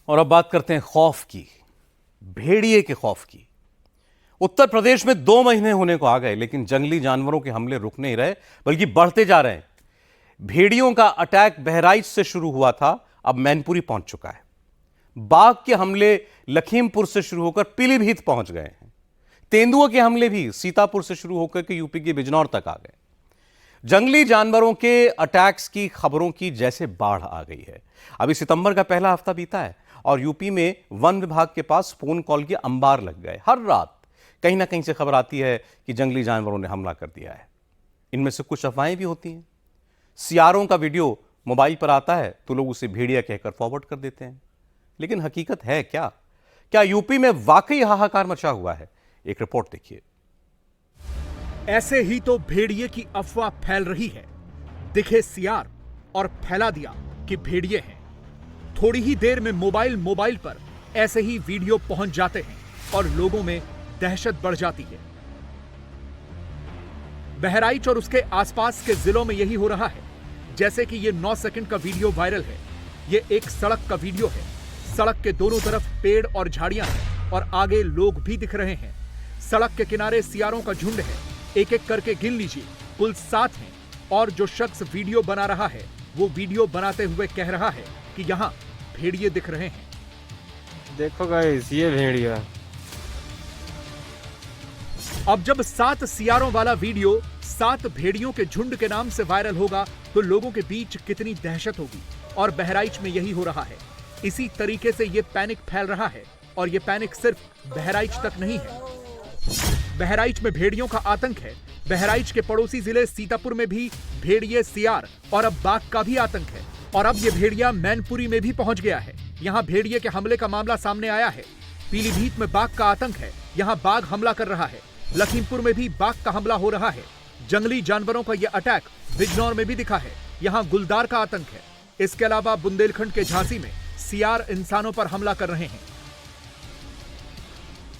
और अब बात करते हैं खौफ की, भेड़िए के खौफ की। उत्तर प्रदेश में 2 महीने होने को आ गए, लेकिन जंगली जानवरों के हमले रुक नहीं रहे, बल्कि बढ़ते जा रहे हैं। भेड़ियों का अटैक बहराइच से शुरू हुआ था, अब मैनपुरी पहुंच चुका है। बाघ के हमले लखीमपुर से शुरू होकर पीलीभीत पहुंच गए हैं। तेंदुओं के हमले भी सीतापुर से शुरू होकर के यूपी के बिजनौर तक आ गए। जंगली जानवरों के अटैक्स की खबरों की जैसे बाढ़ आ गई है। अभी सितंबर का पहला हफ्ता बीता है और यूपी में वन विभाग के पास फोन कॉल के अंबार लग गए। हर रात कहीं ना कहीं से खबर आती है कि जंगली जानवरों ने हमला कर दिया है। इनमें से कुछ अफवाहें भी होती हैं। सियारों का वीडियो मोबाइल पर आता है तो लोग उसे भेड़िया कहकर फॉरवर्ड कर देते हैं, लेकिन हकीकत है क्या? क्या यूपी में वाकई हाहाकार मचा हुआ है? एक रिपोर्ट देखिए। ऐसे ही तो भेड़िए की अफवाह फैल रही है। दिखे सियार और फैला दिया कि भेड़िए हैं। थोड़ी ही देर में मोबाइल पर ऐसे ही वीडियो पहुंच जाते हैं और लोगों में दहशत बढ़ जाती है। बहराइच और उसके आसपास के जिलों में यही हो रहा है। जैसे कि ये 9 सेकंड का वीडियो वायरल है। ये एक सड़क का वीडियो है। सड़क के दोनों तरफ पेड़ और झाड़ियां हैं और आगे लोग भी दिख रहे हैं। सड़क के किनारे सियारों का झुंड है। एक एक करके गिन लीजिए, कुल 7 हैं। और जो शख्स वीडियो बना रहा है वो वीडियो बनाते हुए कह रहा है कि यहाँ भेड़िए दिख रहे हैं। देखो गाइस, ये भेड़िया। अब जब 7 सियारों वाला वीडियो 7 भेड़ियों के झुंड के नाम से वायरल होगा तो लोगों के बीच कितनी दहशत होगी। और बहराइच में यही हो रहा है। इसी तरीके से ये पैनिक फैल रहा है और ये पैनिक सिर्फ बहराइच तक नहीं है। बहराइच में भेड़ियों का आतंक है। बहराइच के पड़ोसी जिले सीतापुर में भी भेड़िए, सियार और अब बाघ का भी आतंक है। और अब ये भेड़िया मैनपुरी में भी पहुंच गया है। यहाँ भेड़िए के हमले का मामला सामने आया है। पीलीभीत में बाघ का आतंक है। यहाँ बाघ हमला कर रहा है। लखीमपुर में भी बाघ का हमला हो रहा है। जंगली जानवरों का यह अटैक बिजनौर में भी दिखा है। यहाँ गुलदार का आतंक है। इसके अलावा बुंदेलखंड के झांसी में सियार इंसानों पर हमला कर रहे हैं।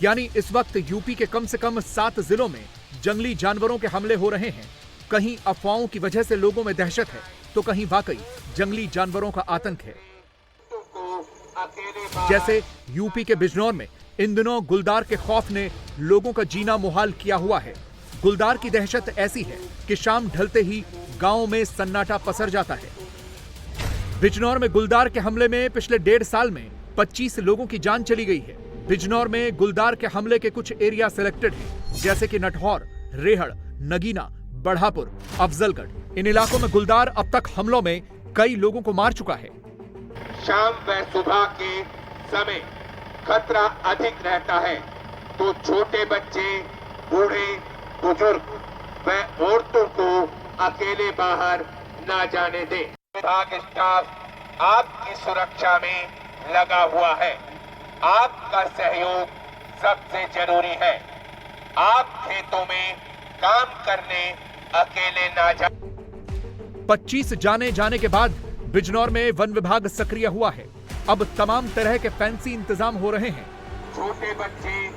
यानी इस वक्त यूपी के कम से कम 7 जिलों में जंगली जानवरों के हमले हो रहे हैं। कहीं अफवाहों की वजह से लोगों में दहशत है तो कहीं वाकई जंगली जानवरों का आतंक है। जैसे यूपी के बिजनौर में इन दिनों गुलदार के खौफ ने लोगों का जीना मुहाल किया हुआ है। गुलदार की दहशत ऐसी है कि शाम ढलते ही गांव में सन्नाटा पसर जाता है। बिजनौर में गुलदार के हमले में पिछले 1.5 साल में 25 लोगों की जान चली गई है। बिजनौर में गुलदार के हमले के कुछ एरिया सिलेक्टेड हैं, जैसे कि नटहौर, रेहड़, नगीना, बढ़ापुर, अफजलगढ़। इन इलाकों में गुलदार अब तक हमलों में कई लोगों को मार चुका है। शाम व सुबह के समय खतरा अधिक रहता है तो छोटे बच्चे, बूढ़े, बुजुर्ग व औरतों को अकेले बाहर ना जाने दें। विभाग स्टाफ आपकी सुरक्षा में लगा हुआ है। आपका सहयोग सबसे जरूरी है। आप खेतों में काम करने अकेले ना जाएं। 25 जाने के बाद बिजनौर में वन विभाग सक्रिय हुआ है। अब तमाम तरह के फैंसी इंतजाम हो रहे हैं। छोटे बच्चे,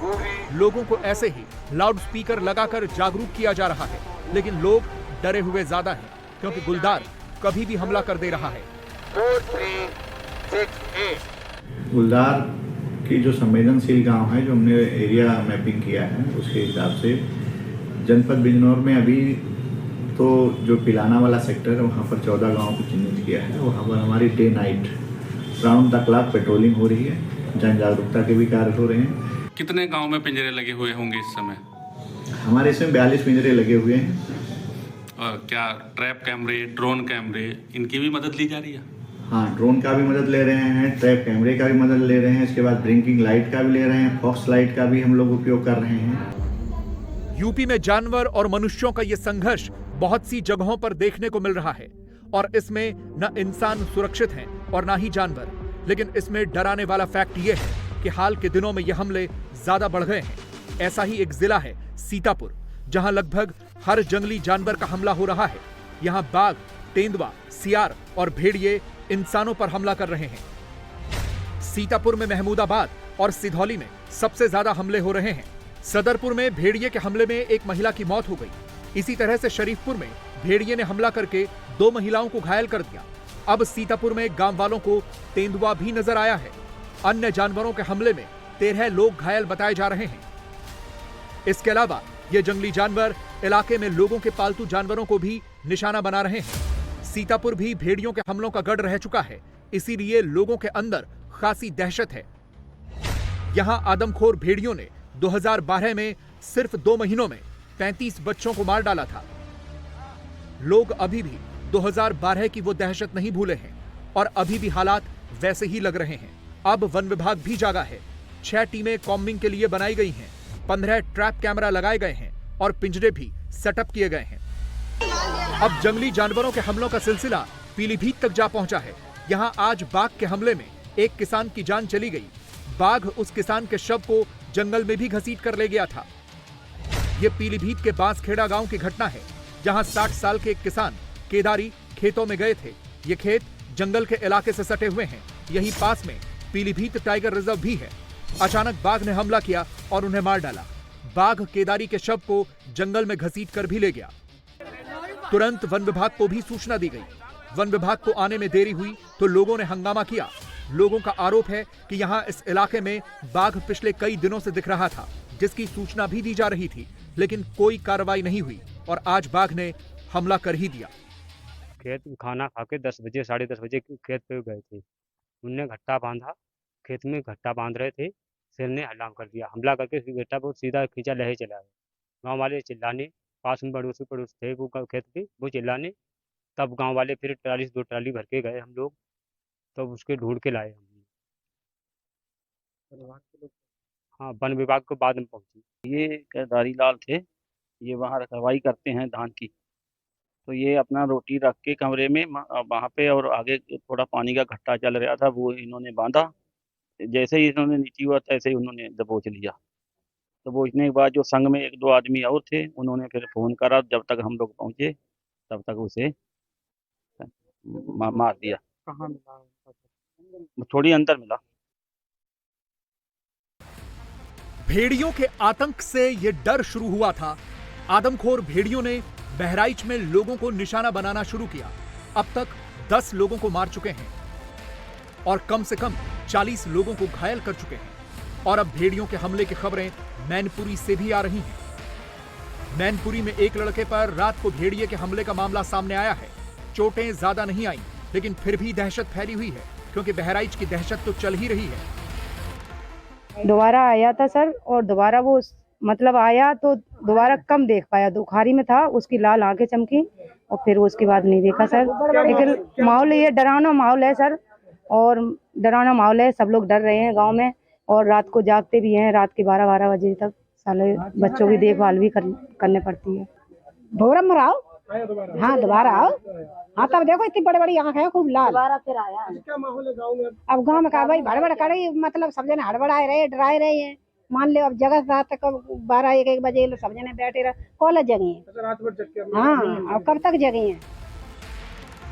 बूढ़े, लोगों को ऐसे ही लाउड स्पीकर लगाकर जागरूक किया जा रहा है, लेकिन लोग डरे हुए ज्यादा हैं क्योंकि गुलदार कभी भी हमला कर दे रहा है। 4, 3, 6, 8 गुलदार की जो संवेदनशील गांव है, जो हमने एरिया मैपिंग किया है, उसके हिसाब से जनपद बिजनौर में अभी तो जो पिलाना वाला सेक्टर है वहाँ पर 14 गाँव को चिन्हित किया है। वहाँ पर हमारी day night round the clock patrolling हो रही है। जन जागरूकता के भी कार्य हो रहे हैं। कितने गांव में पिंजरे लगे हुए होंगे इस समय? हमारे इसमें 42 पिंजरे लगे हुए हैं। और क्या ट्रैप कैमरे, ड्रोन कैमरे, इनकी भी मदद ली जा रही है? हाँ, ड्रोन का भी मदद ले रहे हैं, ट्रैप कैमरे का भी मदद ले रहे हैं। इसके बाद ब्लिंकिंग लाइट का भी ले रहे हैं, फॉक्स लाइट का भी हम लोग उपयोग कर रहे हैं। यूपी में जानवर और मनुष्यों का यह संघर्ष बहुत सी जगहों पर देखने को मिल रहा है और इसमें न इंसान सुरक्षित हैं और न ही जानवर। लेकिन इसमें डराने वाला फैक्ट यह है कि हाल के दिनों में ये हमले ज्यादा बढ़ गए हैं। ऐसा ही एक जिला है सीतापुर, जहां लगभग हर जंगली जानवर का हमला हो रहा है। यहां बाघ, तेंदुआ, सियार और भेड़िए इंसानों पर हमला कर रहे हैं। सीतापुर में, महमूदाबाद और सिधौली में सबसे ज्यादा हमले हो रहे हैं। सदरपुर में भेड़िए के हमले में एक महिला की मौत हो गई। इसी तरह से शरीफपुर में भेड़िए ने हमला करके 2 महिलाओं को घायल कर दिया। अब सीतापुर में गांव वालों को तेंदुआ भी नजर आया है। अन्य जानवरों के हमले में 13 लोग घायल बताए जा रहे हैं। इसके अलावा ये जंगली जानवर इलाके में लोगों के पालतू जानवरों को भी निशाना बना रहे हैं। सीतापुर भी भेड़ियों के हमलों का गढ़ रह चुका है, इसीलिए लोगों के अंदर खासी दहशत है। यहां आदमखोर भेड़ियों ने 2012 में सिर्फ 2 महीनों में 35 बच्चों को मार डाला था। लोग अभी भी 2012 की वो दहशत नहीं भूले हैं और अभी भी हालात वैसे ही लग रहे हैं। अब वन विभाग भी जागा है। 6 टीमें कॉम्बिंग के लिए बनाई गई हैं, 15 ट्रैप कैमरा लगाए गए हैं और पिंजरे भी सेटअप किए गए हैं। अब जंगली जानवरों के हमलों का सिलसिला पीलीभीत तक जा पहुंचा है। यहां आज बाघ के हमले में एक किसान की जान चली गई। बाघ उस किसान के शव को जंगल में भी घसीट कर ले गया था। यह पीलीभीत के बांसखेड़ा गांव की घटना है, जहां 60 साल के एक किसान केदारी खेतों में गए थे। ये खेत जंगल के इलाके से सटे हुए हैं। यहीं पास में पीलीभीत टाइगर रिजर्व भी है। अचानक बाघ ने हमला किया और उन्हें मार डाला। बाघ केदारी के शव को जंगल में घसीट कर भी ले गया। तुरंत वन विभाग को भी सूचना दी गई। वन विभाग को आने में देरी हुई तो लोगों ने हंगामा किया। लोगों का आरोप है कि यहां इस इलाके में बाघ पिछले कई दिनों से दिख रहा था, जिसकी सूचना भी दी जा रही थी, लेकिन कोई कार्रवाई नहीं हुई और आज बाघ ने हमला कर ही दिया। खेत में खाना खा के 10 बजे 10:30 बजे खेत पे गए थे। उनने घट्टा बांधा, खेत में घट्टा बांध रहे थे। शेर ने हमला करके फिर घट्टा को सीधा खींचा, लहे चला गया। गाँव वाले चिल्लाने, पास में पड़ोसी थे वो खेत पे, वो चिल्लाने। तब गांव वाले फिर 2 ट्राली भर के गए हम लोग, तब उसके ढूंढ के लाए हम। हाँ, वन विभाग को बाद में पहुंची। ये केदारी लाल थे, ये वहाँ रखवाई करते हैं धान की। तो ये अपना रोटी रख के कमरे में वहाँ पे, और आगे थोड़ा पानी का घट्टा चल रहा था, वो इन्होंने बांधा। जैसे ही इन्होंने नीचे हुआ तैसे ही उन्होंने दबोच लिया। दबोचने के बाद जो संग में 1-2 आदमी और थे, उन्होंने फिर फोन करा। जब तक हम लोग पहुंचे तब तक उसे मार दिया। कहाँ मिला? थोड़ी अंदर मिला। भेड़ियों के आतंक से यह डर शुरू हुआ था। आदमखोर भेड़ियों ने बहराइच में लोगों को निशाना बनाना शुरू किया। अब तक 10 लोगों को मार चुके हैं और कम से कम 40 लोगों को घायल कर चुके हैं। और अब भेड़ियों के हमले की खबरें मैनपुरी से भी आ रही हैं। मैनपुरी में एक लड़के पर रात को भेड़िए के हमले का मामला सामने आया है। चोटें ज्यादा नहीं आई, लेकिन फिर भी दहशत फैली हुई है, क्योंकि बहराइच की दहशत तो चल ही रही है। दोबारा आया था सर, और दोबारा वो मतलब आया तो दोबारा कम देख पाया। दुखारी में था, उसकी लाल आंखें चमकी और फिर उसके बाद नहीं देखा सर। लेकिन माहौल ये डरावना माहौल है सर, और डरावना माहौल है। सब लोग डर रहे हैं गांव में, और रात को जागते भी हैं। रात के 12-12 बजे तक साले बच्चों की देखभाल भी करने पड़ती है। भोरम मराओ, हाँ दोबारा आओ। हाँ तब देखो इतनी बड़ी बड़ी आंखें, खूब लाल। दोबारा फिर आया। क्या माहौल है गाँव में? अब गाँव में कहा भाई भड़बड़ करे, मतलब सब जने हड़बड़ाए रहे, डराए रहे हैं। मान ले अब जगह रात तक 12-1 बजे सब जने बैठे रहे। कॉलेज जगे हैं, रात भर जग के। हाँ, अब कब तक जगे हैं?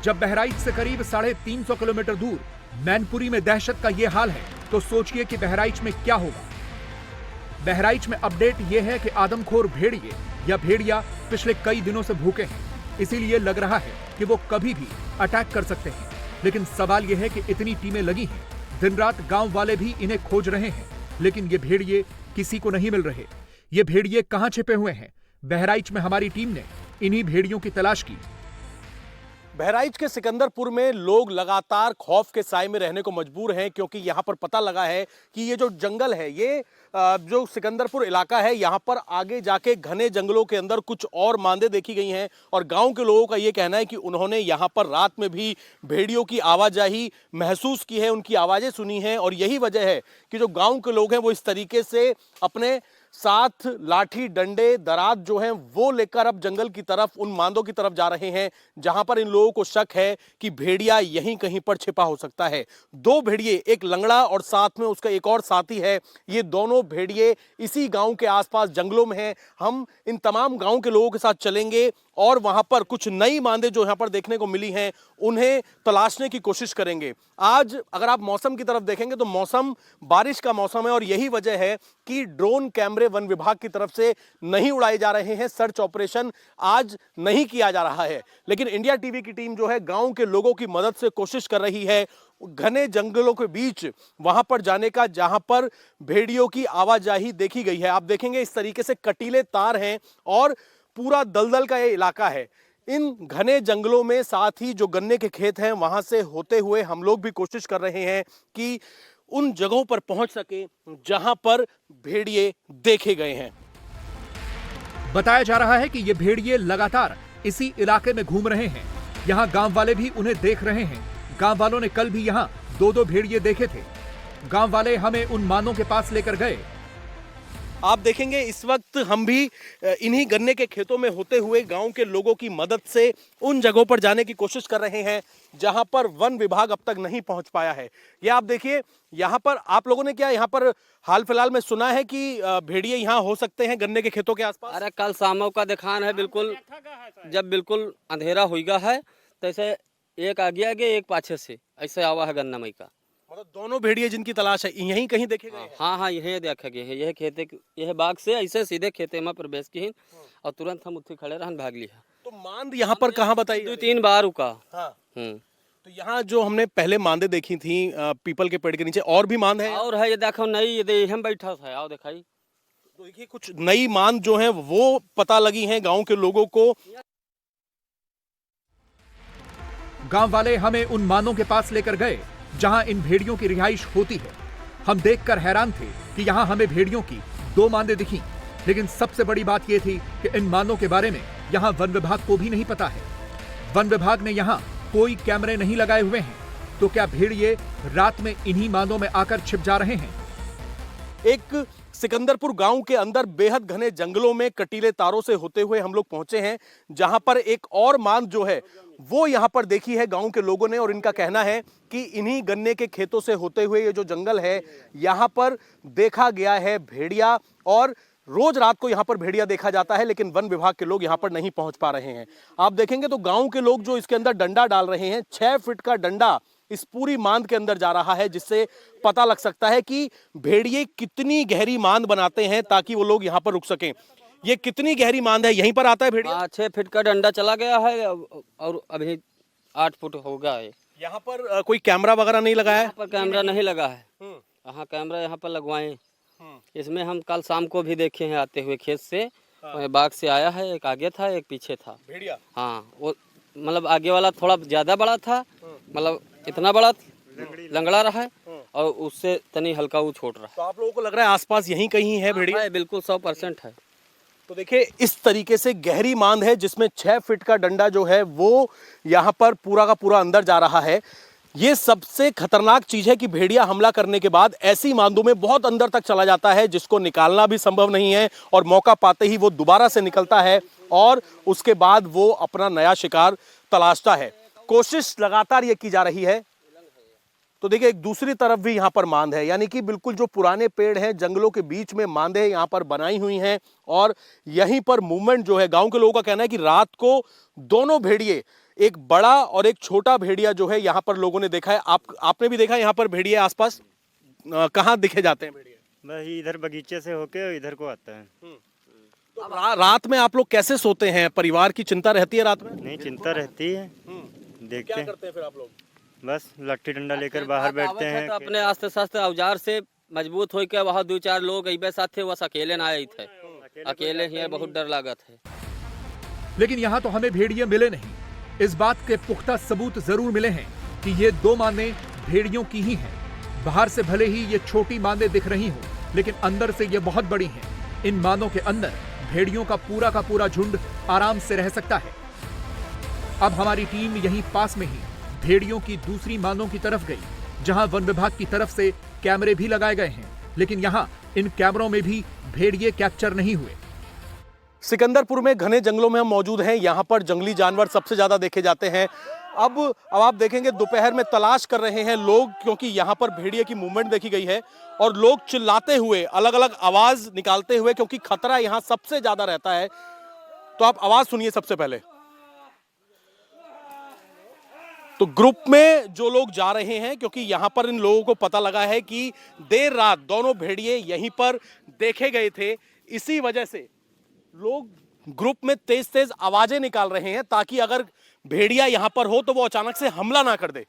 जब बहराइच से करीब 350 किलोमीटर दूर मैनपुरी में दहशत का ये हाल है, तो सोचिए कि बहराइच में क्या होगा। बहराइच में अपडेट यह है कि आदमखोर भेड़िए या भेड़िया पिछले कई दिनों से भूखे हैं, इसीलिए लग रहा है कि वो कभी भी अटैक कर सकते हैं। लेकिन सवाल यह है कि इतनी टीमें लगी हैं, दिन रात गांव वाले भी इन्हें खोज रहे हैं, लेकिन ये भेड़िए किसी को नहीं मिल रहे। ये भेड़िए कहां छिपे हुए हैं? बहराइच में हमारी टीम ने इन्हीं भेड़ियों की तलाश की। बहराइच के सिकंदरपुर में लोग लगातार खौफ के साए में रहने को मजबूर हैं, क्योंकि यहां पर पता लगा है कि ये जो जंगल है, ये जो सिकंदरपुर इलाका है, यहां पर आगे जाके घने जंगलों के अंदर कुछ और मांदे देखी गई हैं। और गांव के लोगों का ये कहना है कि उन्होंने यहां पर रात में भी भेड़ियों की आवाजाही महसूस की है, उनकी आवाजें सुनी हैं। और यही वजह है कि जो गांव के लोग हैं वो इस तरीके से अपने साथ लाठी डंडे दराज जो हैं वो लेकर अब जंगल की तरफ, उन मांदों की तरफ जा रहे हैं, जहां पर इन लोगों को शक है कि भेड़िया यहीं कहीं पर छिपा हो सकता है। 2 भेड़िए, एक लंगड़ा और साथ में उसका एक और साथी है, ये दोनों भेड़िए इसी गांव के आसपास जंगलों में हैं। हम इन तमाम गांव के लोगों के साथ चलेंगे और वहां पर कुछ नई मांदे जो यहां पर देखने को मिली हैं उन्हें तलाशने की कोशिश करेंगे। आज अगर आप मौसम की तरफ देखेंगे तो मौसम बारिश का मौसम है, और यही वजह है कि ड्रोन कैमरे कैमरे वन विभाग की तरफ से नहीं उड़ाए जा रहे हैं, सर्च ऑपरेशन आज नहीं किया जा रहा है। लेकिन इंडिया टीवी की टीम जो है गांव के लोगों की मदद से कोशिश कर रही है घने जंगलों के बीच वहां पर जाने का जहां पर भेड़ियों की आवाजाही देखी गई है। आप देखेंगे इस तरीके से कटीले तार हैं और पूरा दलदल का ये इलाका है। इन घने जंगलों में साथ ही जो गन्ने के खेत हैं वहां से होते हुए हम लोग भी कोशिश कर रहे हैं कि उन जगहों पर पहुंच सके जहां पर भेड़िए देखे गए हैं। बताया जा रहा है कि ये भेड़िए लगातार इसी इलाके में घूम रहे हैं। यहाँ गांव वाले भी उन्हें देख रहे हैं। गांव वालों ने कल भी यहाँ 2-2 भेड़िए देखे थे। गांव वाले हमें उन मानों के पास लेकर गए। आप देखेंगे इस वक्त हम भी इन्हीं गन्ने के खेतों में होते हुए गांव के लोगों की मदद से उन जगहों पर जाने की कोशिश कर रहे हैं जहां पर वन विभाग अब तक नहीं पहुंच पाया है। ये आप देखिए, यहां पर आप लोगों ने क्या यहाँ पर हाल फिलहाल में सुना है कि भेड़िए यहाँ हो सकते हैं गन्ने के खेतों के आसपास? अरे कल शामों का दिखान है, बिल्कुल जब बिल्कुल अंधेरा हो गया है तो ऐसे एक आगे एक पाछे से ऐसे आवा है गन्ना मई का। मतलब दोनों भेड़िए जिनकी तलाश है यहीं कहीं देखे गए हैं? हाँ, यही देखा गया है। यह खेते, यह बाग से ऐसे सीधे खेते में प्रवेश की और तुरंत हम उत्थे खड़े रहन भाग लिया। तो मांद यहाँ पर कहाँ बताई? 2-3 बार रुका। हाँ। तो यहाँ जो हमने पहले मांदे देखी थी पीपल के पेड़ के नीचे, और भी मांद है? और है, ये देखो नई, ये हम बैठा था, आओ दिखाई। तो देखिए कुछ नई मांद जो है वो पता लगी है गांव के लोगों को। गांव वाले हमें उन मानों के पास लेकर गए जहां इन भेड़ियों की रिहाइश होती है। हम देखकर हैरान थे कि यहां हमें भेड़ियों की 2 मांदें दिखी, लेकिन सबसे बड़ी बात यह थी कि इन मानों के बारे में यहां वन विभाग को भी नहीं पता है। वन विभाग ने यहां कोई कैमरे नहीं लगाए हुए हैं, तो क्या भेड़िए रात में इन्हीं मानों में आकर छिप जा रहे हैं? एक सिकंदरपुर गांव के अंदर बेहद घने जंगलों में कटीले तारों से होते हुए हम लोग पहुंचे हैं, जहां पर एक और मांद जो है वो यहां पर देखी है गांव के लोगों ने। और इनका कहना है कि इन्हीं गन्ने के खेतों से होते हुए ये जो जंगल है यहां पर देखा गया है भेड़िया, और रोज रात को यहां पर भेड़िया देखा जाता है, लेकिन वन विभाग के लोग यहां पर नहीं पहुंच पा रहे हैं। आप देखेंगे तो गांव के लोग जो इसके अंदर डंडा डाल रहे हैं, 6 फीट का डंडा इस पूरी मांद के अंदर जा रहा है, जिससे पता लग सकता है कि भेड़िए कितनी गहरी मांद बनाते हैं ताकि वो लोग यहाँ पर रुक सकें। ये कितनी गहरी मांद है? यहीं पर आता है भेड़िया? 6 फीट का डंडा चला गया है और अभी 8 फुट हो गया है। यहाँ पर कोई कैमरा वगैरह नहीं लगाया है? यहाँ पर कैमरा नहीं लगा है। हाँ, कैमरा यहाँ पर लगवाए। इसमें हम कल शाम को भी देखे हैं आते हुए खेत से। बाग से आया है, एक आगे था एक पीछे था भेड़िया। हाँ, वो मतलब आगे वाला थोड़ा ज्यादा बड़ा था, मतलब इतना बड़ा लंगड़ा रहा है और उससे तनी हल्का वो छोट रहा है। तो आप लोगों को लग रहा है आसपास यहीं कहीं है भेड़िया? बिल्कुल 100% है। तो देखिए इस तरीके से गहरी मांद है जिसमें 6 फीट का डंडा जो है वो यहाँ पर पूरा का पूरा अंदर जा रहा है। ये सबसे खतरनाक चीज है कि भेड़िया हमला करने के बाद ऐसी मांदों में बहुत अंदर तक चला जाता है, जिसको निकालना भी संभव नहीं है, और मौका पाते ही वो दोबारा से निकलता है और उसके बाद वो अपना नया शिकार तलाशता है। कोशिश लगातार ये की जा रही है। तो देखिए एक दूसरी तरफ भी यहाँ पर मांद है, यानी कि बिल्कुल जो पुराने पेड़ हैं जंगलों के बीच में मांदें यहाँ पर बनाई हुई हैं, और यहीं पर मूवमेंट जो है, गांव के लोगों का कहना है कि रात को दोनों भेड़िए, एक बड़ा और एक छोटा भेड़िया जो है यहाँ पर लोगों ने देखा है। आपने भी देखा यहाँ पर भेड़िए आसपास? कहाँ दिखे जाते हैं भेड़िए? वही इधर बगीचे से होके इधर को आता है। तो रात में आप लोग कैसे सोते हैं? परिवार की चिंता रहती है रात में? नहीं, चिंता रहती है। देखते क्या करते हैं फिर आप लोग? बस लट्ठी डंडा लेकर बाहर बैठते हैं। तो अपने आस्ते सास्ते औजार से मजबूत हो के वहाँ 2-4 लोग अबे साथ थे, बस अकेले ना आए थे। अकेले ही बहुत डर लागत है। लेकिन यहाँ तो हमें भेड़िए मिले नहीं। इस बात के पुख्ता सबूत जरूर मिले हैं कि ये 2 मांदें भेड़ियों की ही हैं। बाहर से भले ही ये छोटी मांदें दिख रही हो, लेकिन अंदर से ये बहुत बड़ी हैं। इन मांदों के अंदर भेड़ियों का पूरा झुंड आराम से रह सकता है। अब हमारी टीम यहीं पास में ही भेड़ियों की दूसरी मांदों की तरफ गई, जहां वन विभाग की तरफ से कैमरे भी लगाए गए हैं, लेकिन यहां इन कैमरों में भी भेड़िए कैप्चर नहीं हुए। सिकंदरपुर में घने जंगलों में हम मौजूद हैं। यहाँ पर जंगली जानवर सबसे ज्यादा देखे जाते हैं। अब आप देखेंगे दोपहर में तलाश कर रहे हैं लोग, क्योंकि यहाँ पर भेड़िए की मूवमेंट देखी गई है और लोग चिल्लाते हुए, अलग अलग आवाज निकालते हुए, क्योंकि खतरा यहाँ सबसे ज्यादा रहता है। तो आप आवाज सुनिए सबसे पहले। तो ग्रुप में जो लोग जा रहे हैं, क्योंकि यहां पर इन लोगों को पता लगा है कि देर रात दोनों भेड़िए यहीं पर देखे गए थे, इसी वजह से लोग ग्रुप में तेज तेज आवाजें निकाल रहे हैं ताकि अगर भेड़िया यहां पर हो तो वो अचानक से हमला ना कर दे।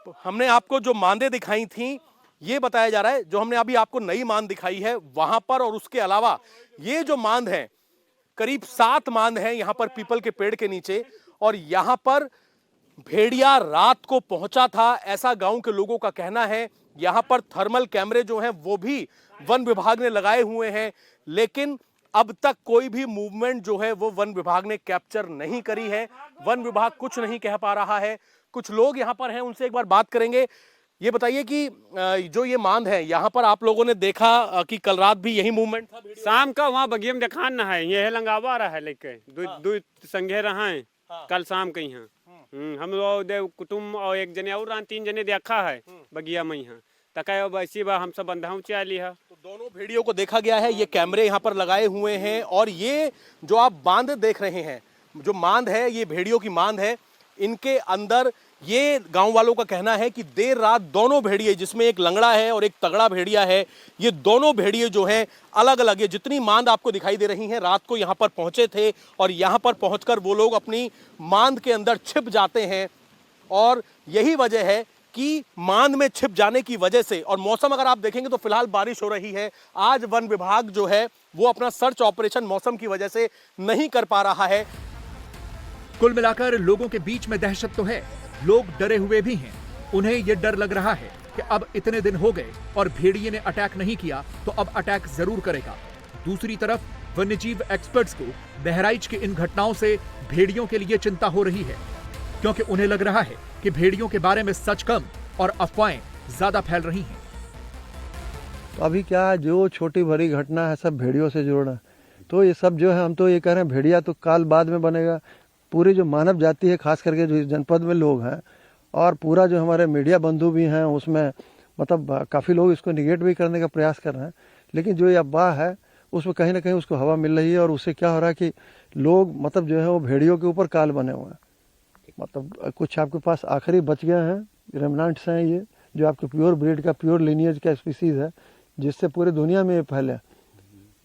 तो हमने आपको जो मांदे दिखाई थी, ये बताया जा रहा है, जो हमने अभी आपको नई मांद दिखाई है वहां पर, और उसके अलावा ये जो मांद है, करीब 7 मांद हैं यहां पर पीपल के पेड़ के नीचे, और यहां पर भेड़िया रात को पहुंचा था, ऐसा गांव के लोगों का कहना है। यहां पर थर्मल कैमरे जो हैं वो भी वन विभाग ने लगाए हुए हैं, लेकिन अब तक कोई भी मूवमेंट जो है वो वन विभाग ने कैप्चर नहीं करी है। वन विभाग कुछ नहीं कह पा रहा है। कुछ लोग यहां पर हैं, उनसे एक बार बात करेंगे। ये बताइए कि जो ये मांद है, यहाँ पर आप लोगों ने देखा कि कल रात भी यही मूवमेंट था? शाम का वहाँ बगियम देखान न है, ये लंगावा रहा है लेके दो संगे रहा है। कल शाम के यहाँ हम लोग कुटुम और एक जने और 3 जने देखा है बगिया में यहाँ तक वैसी बा हम सब बंधा ऊंचा लिया। तो दोनों भेड़ियों को देखा गया है, ये कैमरे यहाँ पर लगाए हुए हैं, और ये जो आप बांध देख रहे हैं, जो मांद है, ये भेड़ियों की मांद है। इनके अंदर ये गांव वालों का कहना है कि देर रात दोनों भेड़िए, जिसमें एक लंगड़ा है और एक तगड़ा भेड़िया है, ये दोनों भेड़िए जो हैं अलग अलग, ये जितनी मांद आपको दिखाई दे रही हैं, रात को यहाँ पर पहुँचे थे, और यहाँ पर पहुँचकर वो लोग अपनी मांद के अंदर छिप जाते हैं। और यही वजह है कि मांद में छिप जाने की वजह से, और मौसम अगर आप देखेंगे तो फिलहाल बारिश हो रही है, आज वन विभाग जो है वो अपना सर्च ऑपरेशन मौसम की वजह से नहीं कर पा रहा है। कुल मिलाकर लोगों के बीच में दहशत तो है, लोग डरे हुए भी हैं। उन्हें यह डर लग रहा है कि अब इतने दिन हो गए और भेड़िए ने अटैक नहीं किया तो अब अटैक जरूर करेगा। दूसरी तरफ वन्यजीव एक्सपर्ट्स को बहराइच की इन घटनाओं से भेड़ियों के लिए चिंता हो रही है, क्योंकि उन्हें लग रहा है कि भेड़ियों के बारे में सच कम और अफवाहें ज्यादा फैल रही हैं। तो अभी क्या जो छोटी बड़ी घटना है सब भेड़ियों से जोड़ना, तो ये सब जो है हम तो ये कह रहे हैं भेड़िया तो काल बाद में बनेगा। पूरी जो मानव जाति है, खास करके जो जनपद में लोग हैं और पूरा जो हमारे मीडिया बंधु भी हैं, उसमें मतलब काफ़ी लोग इसको निगेट भी करने का प्रयास कर रहे हैं, लेकिन जो ये अफवाह है उसमें कहीं ना कहीं उसको हवा मिल रही है, और उससे क्या हो रहा है कि लोग मतलब जो है वो भेड़ियों के ऊपर काल बने हुए हैं। मतलब कुछ आपके पास आखिरी बच गए हैं, रेमनांट्स हैं, ये जो आपके प्योर ब्रीड का, प्योर लिनियज का स्पीसीज है, जिससे पूरी दुनिया में ये फैले,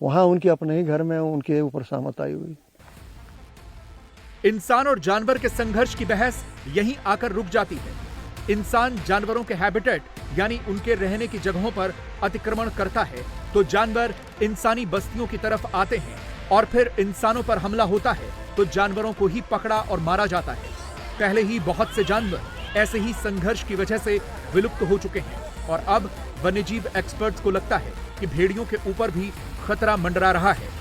वहाँ उनके अपने ही घर में उनके ऊपर सहमत आई हुई। इंसान और जानवर के संघर्ष की बहस यहीं आकर रुक जाती है। इंसान जानवरों के हैबिटेट यानी उनके रहने की जगहों पर अतिक्रमण करता है तो जानवर इंसानी बस्तियों की तरफ आते हैं, और फिर इंसानों पर हमला होता है तो जानवरों को ही पकड़ा और मारा जाता है। पहले ही बहुत से जानवर ऐसे ही संघर्ष की वजह से विलुप्त हो चुके हैं, और अब वन्यजीव एक्सपर्ट्स को लगता है कि भेड़ियों के ऊपर भी खतरा मंडरा रहा है।